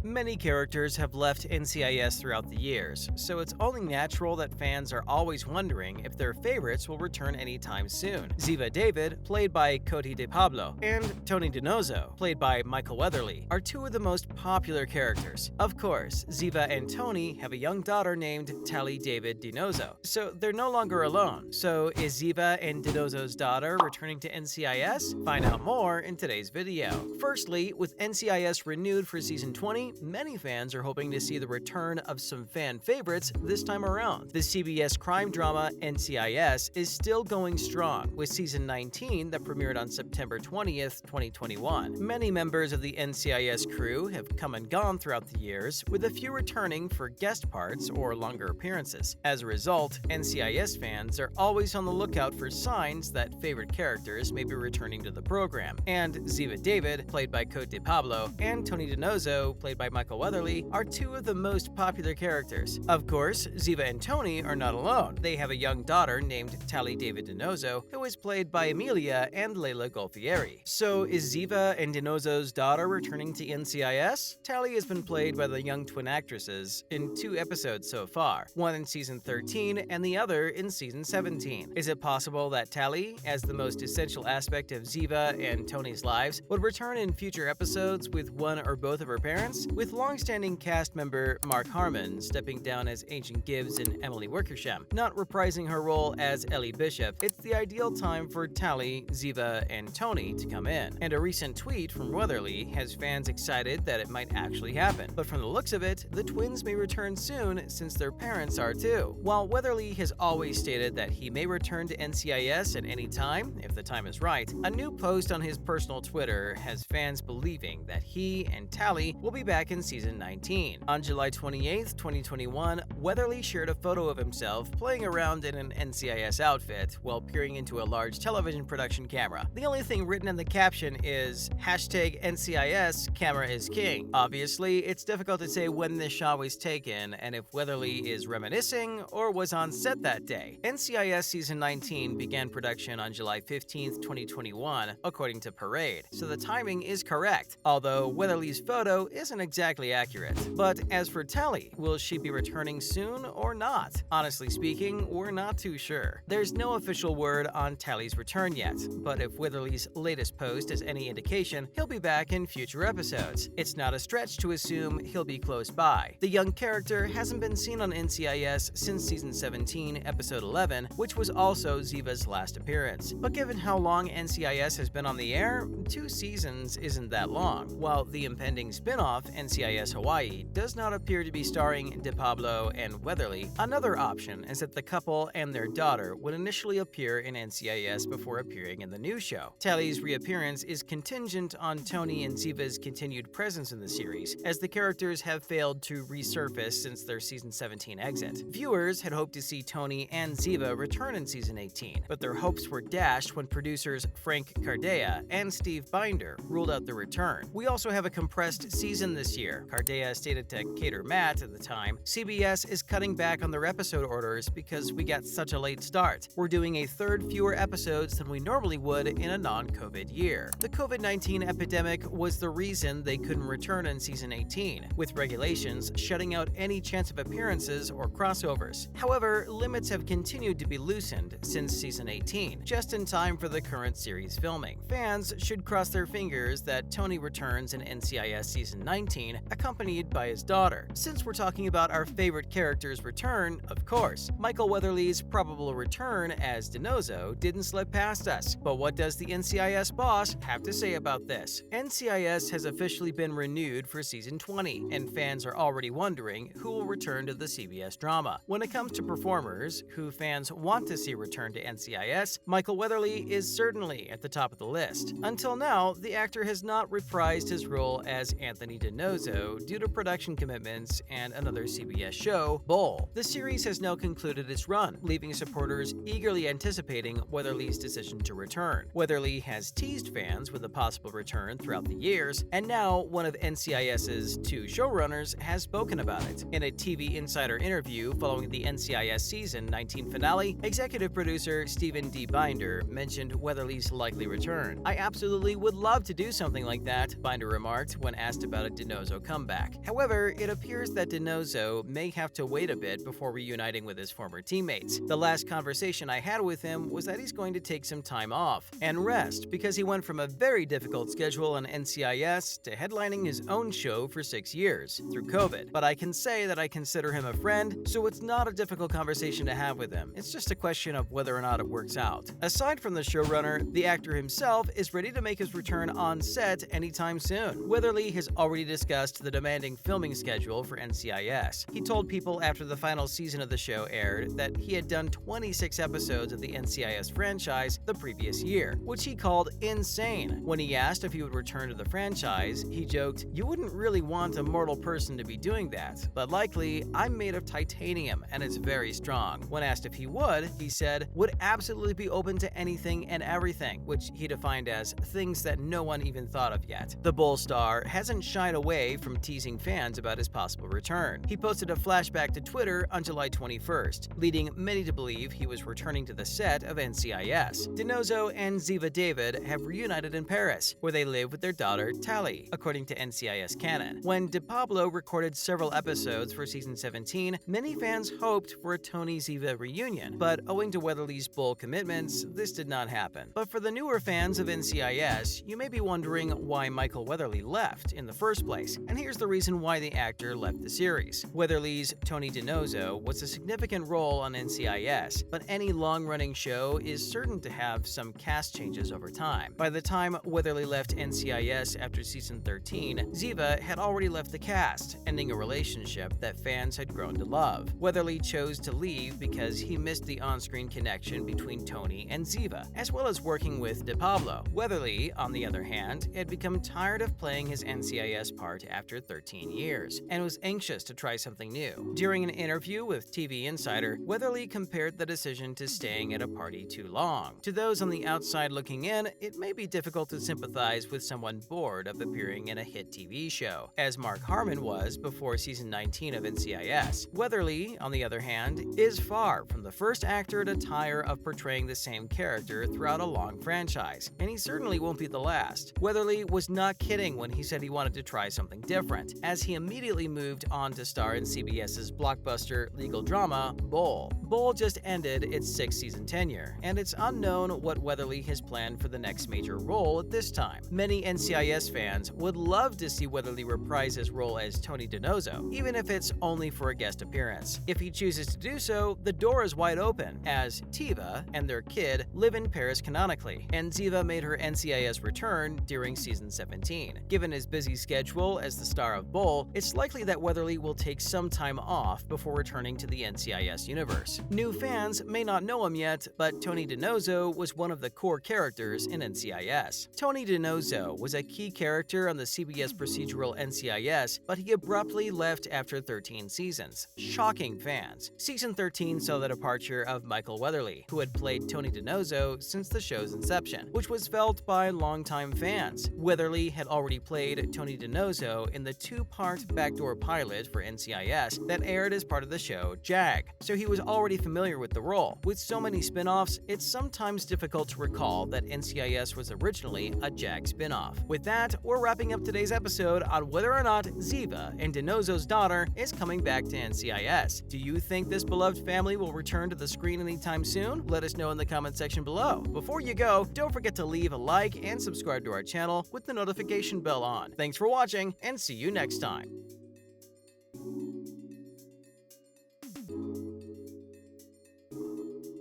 Many characters have left NCIS throughout the years, so it's only natural that fans are always wondering if their favorites will return anytime soon. Ziva David, played by Cody DiPablo, and Tony DiNozzo, played by Michael Weatherly, are two of the most popular characters. Of course, Ziva and Tony have a young daughter named Tally David DiNozzo, so they're no longer alone. So is Ziva and DiNozzo's daughter returning to NCIS? Find out more in today's video. Firstly, with NCIS renewed for Season 20, many fans are hoping to see the return of some fan favorites this time around. The CBS crime drama NCIS is still going strong, with Season 19 that premiered on September 20th, 2021. Many members of the NCIS crew have come and gone throughout the years, with a few returning for guest parts or longer appearances. As a result, NCIS fans are always on the lookout for signs that favorite characters may be returning to the program. And Ziva David, played by Cody DiPablo, and Tony DiNozzo, played by Michael Weatherly, are two of the most popular characters. Of course, Ziva and Tony are not alone. They have a young daughter named Tally David DiNozzo, who is played by Emilia and Leila Golfieri. So is Ziva and DiNozzo's daughter returning to NCIS? Tally has been played by the young twin actresses in 2 episodes so far, one in Season 13 and the other in Season 17. Is it possible that Tally, as the most essential aspect of Ziva and Tony's lives, would return in future episodes with one or both of her parents? With long-standing cast member Mark Harmon stepping down as Agent Gibbs and Emily Wickersham, not reprising her role as Ellie Bishop, it's the ideal time for Tally, Ziva, and Tony to come in. And a recent tweet from Weatherly has fans excited that it might actually happen. But from the looks of it, the twins may return soon since their parents are too. While Weatherly has always stated that he may return to NCIS at any time, if the time is right, a new post on his personal Twitter has fans believing that he and Tally will be back in Season 19. On July 28, 2021, Weatherly shared a photo of himself playing around in an NCIS outfit while peering into a large television production camera. The only thing written in the caption is #NCIS camera is king. Obviously, it's difficult to say when this shot was taken and if Weatherly is reminiscing or was on set that day. NCIS Season 19 began production on July 15, 2021, according to Parade, so the timing is correct, although Weatherly's photo isn't exactly accurate. But as for Tally, will she be returning soon or not? Honestly speaking, we're not too sure. There's no official word on Tally's return yet, but if Weatherly's latest post is any indication, he'll be back in future episodes. It's not a stretch to assume he'll be close by. The young character hasn't been seen on NCIS since Season 17, Episode 11, which was also Ziva's last appearance. But given how long NCIS has been on the air, 2 seasons isn't that long, while the impending spin-off, NCIS Hawaii, does not appear to be starring DiPablo and Weatherly. Another option is that the couple and their daughter would initially appear in NCIS before appearing in the new show. Tally's reappearance is contingent on Tony and Ziva's continued presence in the series, as the characters have failed to resurface since their Season 17 exit. Viewers had hoped to see Tony and Ziva return in Season 18, but their hopes were dashed when producers Frank Cardea and Steve Binder ruled out the return. We also have a compressed season this year. Cardea stated to Cater Matt at the time, CBS is cutting back on their episode orders because we got such a late start. We're doing a third fewer episodes than we normally would in a non-COVID year. The COVID-19 epidemic was the reason they couldn't return in Season 18, with regulations shutting out any chance of appearances or crossovers. However, limits have continued to be loosened since Season 18, just in time for the current series filming. Fans should cross their fingers that Tony returns in NCIS Season 19, accompanied by his daughter. Since we're talking about our favorite character's return, of course, Michael Weatherly's probable return as DiNozzo didn't slip past us. But what does the NCIS boss have to say about this? NCIS has officially been renewed for Season 20, and fans are already wondering who will return to the CBS drama. When it comes to performers who fans want to see return to NCIS, Michael Weatherly is certainly at the top of the list. Until now, the actor has not reprised his role as Anthony DiNozzo due to production commitments and another CBS show, Bull. The series has now concluded its run, leaving supporters eagerly anticipating Weatherly's decision to return. Weatherly has teased fans with a possible return throughout the years, and now one of NCIS's 2 showrunners has spoken about it. In a TV Insider interview following the NCIS Season 19 finale, executive producer Stephen D. Binder mentioned Weatherly's likely return. "I absolutely would love to do something like that," Binder remarked when asked about it. DiNozzo comeback. However, it appears that DiNozzo may have to wait a bit before reuniting with his former teammates. The last conversation I had with him was that he's going to take some time off and rest because he went from a very difficult schedule on NCIS to headlining his own show for 6 years through COVID. But I can say that I consider him a friend, so it's not a difficult conversation to have with him. It's just a question of whether or not it works out. Aside from the showrunner, the actor himself is ready to make his return on set anytime soon. Weatherly has already discussed the demanding filming schedule for NCIS. He told People after the final season of the show aired that he had done 26 episodes of the NCIS franchise the previous year, which he called insane. When he asked if he would return to the franchise, he joked, "You wouldn't really want a mortal person to be doing that, but likely I'm made of titanium and it's very strong." When asked if he would, he said, "Would absolutely be open to anything and everything," which he defined as things that no one even thought of yet. The Bull star hasn't shied away from teasing fans about his possible return. He posted a flashback to Twitter on July 21st, leading many to believe he was returning to the set of NCIS. DiNozzo and Ziva David have reunited in Paris, where they live with their daughter Tali, according to NCIS canon. When DiPablo recorded several episodes for season 17, many fans hoped for a Tony-Ziva reunion, but owing to Weatherly's Bull commitments, this did not happen. But for the newer fans of NCIS, you may be wondering why Michael Weatherly left in the first place, and here's the reason why the actor left the series. Weatherly's Tony DiNozzo was a significant role on NCIS, but any long-running show is certain to have some cast changes over time. By the time Weatherly left NCIS after season 13, Ziva had already left the cast, ending a relationship that fans had grown to love. Weatherly chose to leave because he missed the on-screen connection between Tony and Ziva, as well as working with DiPablo. Weatherly, on the other hand, had become tired of playing his NCIS part after 13 years, and was anxious to try something new. During an interview with TV Insider, Weatherly compared the decision to staying at a party too long. To those on the outside looking in, it may be difficult to sympathize with someone bored of appearing in a hit TV show, as Mark Harmon was before season 19 of NCIS. Weatherly, on the other hand, is far from the first actor to tire of portraying the same character throughout a long franchise, and he certainly won't be the last. Weatherly was not kidding when he said he wanted to try something different, as he immediately moved on to star in CBS's blockbuster legal drama, Bull. Bull just ended its 6-season tenure, and it's unknown what Weatherly has planned for the next major role at this time. Many NCIS fans would love to see Weatherly reprise his role as Tony DiNozzo, even if it's only for a guest appearance. If he chooses to do so, the door is wide open, as Tiva and their kid live in Paris canonically, and Ziva made her NCIS return during season 17. Given his busy schedule as the star of Bull, it's likely that Weatherly will take some time off before returning to the NCIS universe. New fans may not know him yet, but Tony DiNozzo was one of the core characters in NCIS. Tony DiNozzo was a key character on the CBS procedural NCIS, but he abruptly left after 13 seasons, shocking fans. Season 13 saw the departure of Michael Weatherly, who had played Tony DiNozzo since the show's inception, which was felt by longtime fans. Weatherly had already played Tony DiNozzo in the 2-part backdoor pilot for NCIS that aired as part of the show Jag, so he was already familiar with the role. With so many spin-offs, it's sometimes difficult to recall that NCIS was originally a Jag spin-off. With that, we're wrapping up today's episode on whether or not Ziva and DiNozzo's daughter is coming back to NCIS. Do you think this beloved family will return to the screen anytime soon? Let us know in the comment section below. Before you go, don't forget to leave a like and subscribe to our channel with the notification bell on. Thanks for watching, and see you next time.